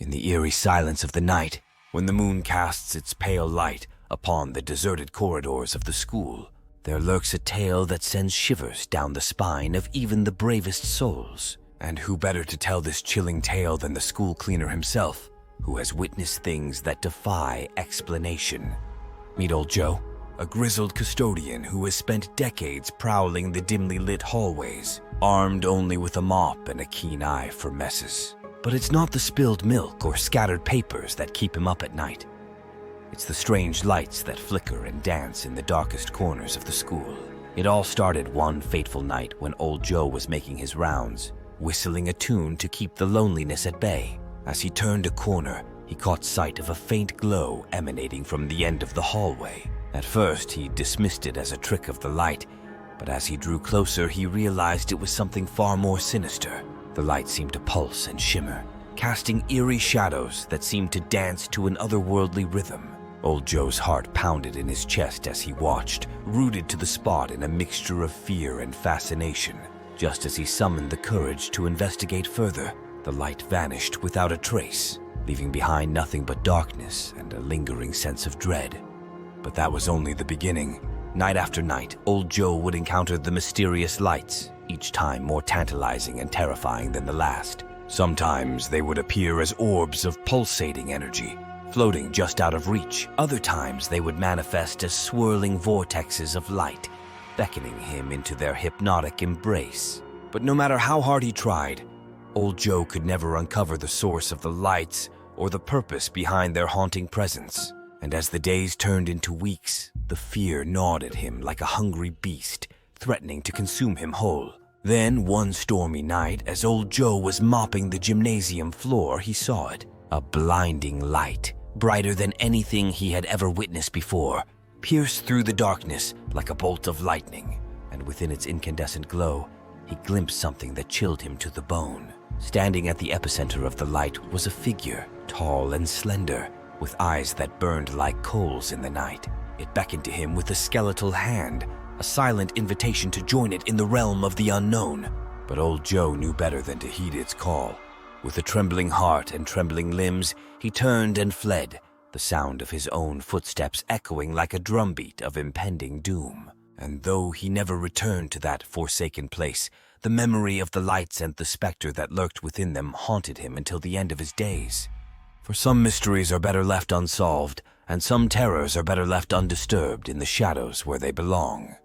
In the eerie silence of the night, when the moon casts its pale light upon the deserted corridors of the school, there lurks a tale that sends shivers down the spine of even the bravest souls. And who better to tell this chilling tale than the school cleaner himself, who has witnessed things that defy explanation. Meet old Joe, a grizzled custodian who has spent decades prowling the dimly lit hallways, armed only with a mop and a keen eye for messes. But it's not the spilled milk or scattered papers that keep him up at night. It's the strange lights that flicker and dance in the darkest corners of the school. It all started one fateful night when old Joe was making his rounds, whistling a tune to keep the loneliness at bay. As he turned a corner, he caught sight of a faint glow emanating from the end of the hallway. At first, he dismissed it as a trick of the light, but as he drew closer, he realized it was something far more sinister. The light seemed to pulse and shimmer, casting eerie shadows that seemed to dance to an otherworldly rhythm. Old Joe's heart pounded in his chest as he watched, rooted to the spot in a mixture of fear and fascination. Just as he summoned the courage to investigate further, the light vanished without a trace, leaving behind nothing but darkness and a lingering sense of dread. But that was only the beginning. Night after night, old Joe would encounter the mysterious lights, each time more tantalizing and terrifying than the last. Sometimes they would appear as orbs of pulsating energy, floating just out of reach. Other times they would manifest as swirling vortexes of light, beckoning him into their hypnotic embrace. But no matter how hard he tried, old Joe could never uncover the source of the lights or the purpose behind their haunting presence. And as the days turned into weeks, the fear gnawed at him like a hungry beast, threatening to consume him whole. Then, one stormy night, as old Joe was mopping the gymnasium floor, he saw it. A blinding light, brighter than anything he had ever witnessed before, pierced through the darkness like a bolt of lightning. And within its incandescent glow, he glimpsed something that chilled him to the bone. Standing at the epicenter of the light was a figure, tall and slender, with eyes that burned like coals in the night. It beckoned to him with a skeletal hand, a silent invitation to join it in the realm of the unknown. But old Joe knew better than to heed its call. With a trembling heart and trembling limbs, he turned and fled, the sound of his own footsteps echoing like a drumbeat of impending doom. And though he never returned to that forsaken place, the memory of the lights and the specter that lurked within them haunted him until the end of his days. For some mysteries are better left unsolved, and some terrors are better left undisturbed in the shadows where they belong.